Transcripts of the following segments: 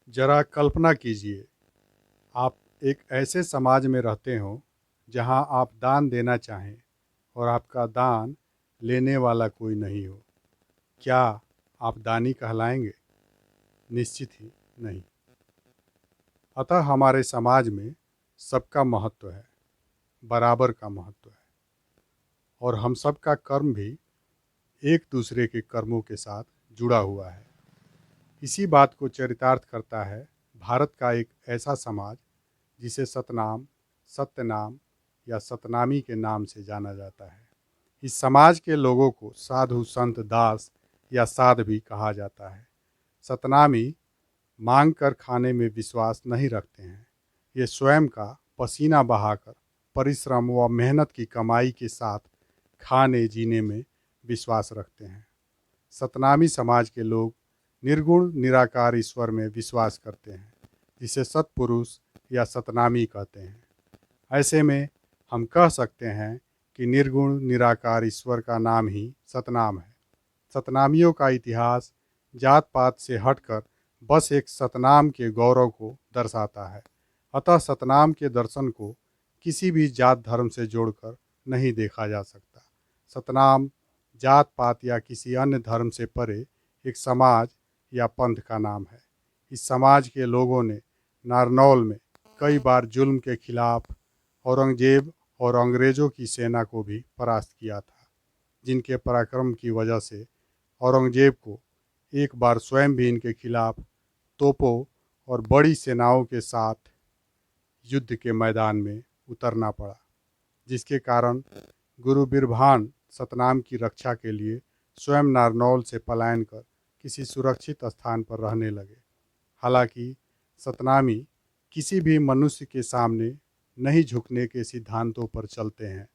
जरा कल्पना कीजिए, आप एक ऐसे समाज में रहते हो जहां आप दान देना चाहें और आपका दान लेने वाला कोई नहीं हो। क्या आप दानी कहलाएंगे? निश्चित ही नहीं। अतः हमारे समाज में सबका महत्व है, बराबर का महत्व है, और हम सबका कर्म भी एक दूसरे के कर्मों के साथ जुड़ा हुआ है। इसी बात को चरितार्थ करता है भारत का एक ऐसा समाज जिसे सतनाम, सत्यनाम या सतनामी के नाम से जाना जाता है। इस समाज के लोगों को साधु, संत, दास या साध भी कहा जाता है। सतनामी मांग कर खाने में विश्वास नहीं रखते हैं। ये स्वयं का पसीना बहाकर परिश्रम व मेहनत की कमाई के साथ खाने जीने में विश्वास रखते हैं। सतनामी समाज के लोग निर्गुण निराकार ईश्वर में विश्वास करते हैं, जिसे सतपुरुष या सतनामी कहते हैं। ऐसे में हम कह सकते हैं कि निर्गुण निराकार ईश्वर का नाम ही सतनाम है। सतनामियों का इतिहास जात पात से हटकर बस एक सतनाम के गौरव को दर्शाता है। अतः सतनाम के दर्शन को किसी भी जात धर्म से जोड़कर नहीं देखा जा सकता। सतनाम जात पात या किसी अन्य धर्म से परे एक समाज या पंथ का नाम है। इस समाज के लोगों ने नारनौल में कई बार जुल्म के खिलाफ औरंगजेब और अंग्रेज़ों की सेना को भी परास्त किया था, जिनके पराक्रम की वजह से औरंगजेब को एक बार स्वयं भी इनके खिलाफ तोपों और बड़ी सेनाओं के साथ युद्ध के मैदान में उतरना पड़ा, जिसके कारण गुरु बिरभान सतनाम की रक्षा के लिए स्वयं नारनौल से पलायन कर किसी सुरक्षित स्थान पर रहने लगे। हालांकि सतनामी किसी भी मनुष्य के सामने नहीं झुकने के सिद्धांतों पर चलते हैं,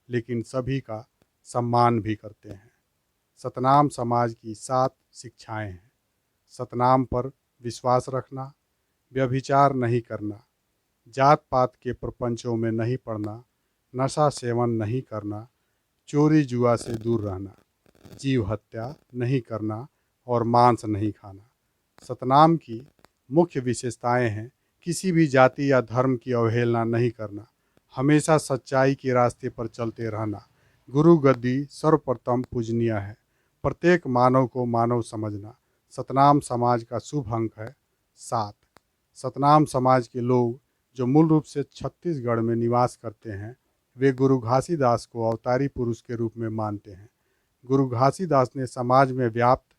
लेकिन सभी का सम्मान भी करते हैं। सतनाम समाज की 7 शिक्षाएं हैं। सतनाम पर विश्वास रखना, व्यभिचार नहीं करना, जात पात के प्रपंचों में नहीं पड़ना, नशा सेवन नहीं करना, चोरी जुआ से दूर रहना, जीव हत्या नहीं करना और मांस नहीं खाना। सतनाम की मुख्य विशेषताएं हैं: किसी भी जाति या धर्म की अवहेलना नहीं करना, हमेशा सच्चाई के रास्ते पर चलते रहना, गुरु गद्दी सर्वप्रथम पूजनीय है, प्रत्येक मानव को मानव समझना। सतनाम समाज का शुभ अंक है 7। सतनाम समाज के लोग जो मूल रूप से छत्तीसगढ़ में निवास करते हैं, वे गुरु घासीदास को अवतारी पुरुष के रूप में मानते हैं। गुरु घासीदास ने समाज में व्याप्त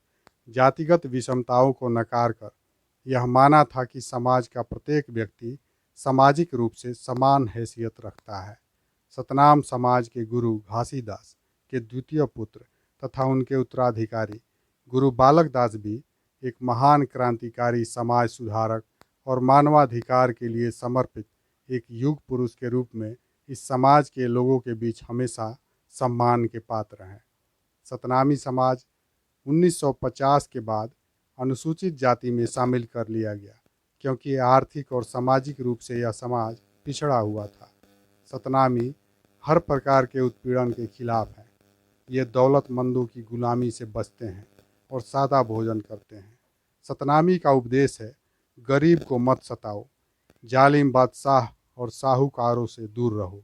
जातिगत विषमताओं को नकार कर यह माना था कि समाज का प्रत्येक व्यक्ति सामाजिक रूप से समान हैसियत रखता है। सतनाम समाज के गुरु घासीदास के द्वितीय पुत्र तथा उनके उत्तराधिकारी गुरु बालक दास भी एक महान क्रांतिकारी, समाज सुधारक और मानवाधिकार के लिए समर्पित एक युग पुरुष के रूप में इस समाज के लोगों के बीच हमेशा सम्मान के पात्र हैं। सतनामी समाज 1950 के बाद अनुसूचित जाति में शामिल कर लिया गया, क्योंकि आर्थिक और सामाजिक रूप से यह समाज पिछड़ा हुआ था। सतनामी हर प्रकार के उत्पीड़न के खिलाफ हैं। ये दौलतमंदों की गुलामी से बचते हैं और सादा भोजन करते हैं। सतनामी का उपदेश है, गरीब को मत सताओ, जालिम बादशाह और साहूकारों से दूर रहो,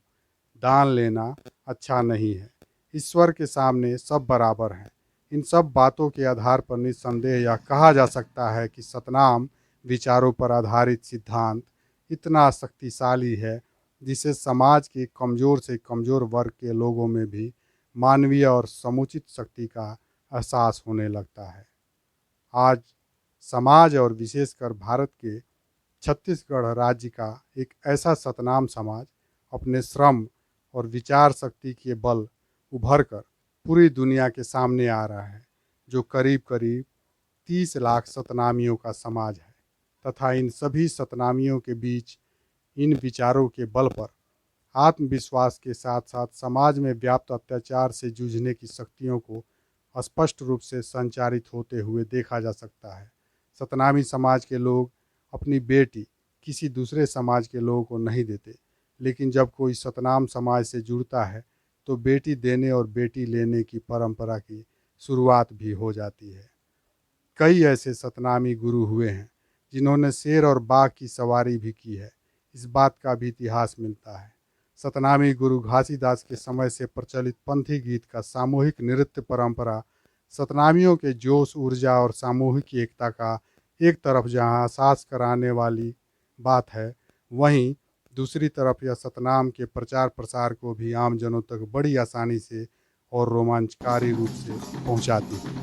दान लेना अच्छा नहीं है, ईश्वर के सामने सब बराबर हैं। इन सब बातों के आधार पर निस्संदेह यह कहा जा सकता है कि सतनाम विचारों पर आधारित सिद्धांत इतना शक्तिशाली है जिसे समाज के कमज़ोर से कमज़ोर वर्ग के लोगों में भी मानवीय और समुचित शक्ति का एहसास होने लगता है। आज समाज और विशेषकर भारत के छत्तीसगढ़ राज्य का एक ऐसा सतनाम समाज अपने श्रम और विचार शक्ति के बल उभर कर पूरी दुनिया के सामने आ रहा है, जो करीब करीब 30 लाख सतनामियों का समाज है, तथा इन सभी सतनामियों के बीच इन विचारों के बल पर आत्मविश्वास के साथ साथ समाज में व्याप्त अत्याचार से जूझने की शक्तियों को स्पष्ट रूप से संचारित होते हुए देखा जा सकता है। सतनामी समाज के लोग अपनी बेटी किसी दूसरे समाज के लोगों को नहीं देते, लेकिन जब कोई सतनाम समाज से जुड़ता है तो बेटी देने और बेटी लेने की परंपरा की शुरुआत भी हो जाती है। कई ऐसे सतनामी गुरु हुए हैं जिन्होंने शेर और बाघ की सवारी भी की है। इस बात का भी इतिहास मिलता है। सतनामी गुरु घासीदास के समय से प्रचलित पंथी गीत का सामूहिक नृत्य परंपरा सतनामियों के जोश, ऊर्जा और सामूहिक एकता का एक तरफ जहां एहसास कराने वाली बात है, वहीं दूसरी तरफ यह सतनाम के प्रचार प्रसार को भी आम जनों तक बड़ी आसानी से और रोमांचकारी रूप से पहुंचाती है।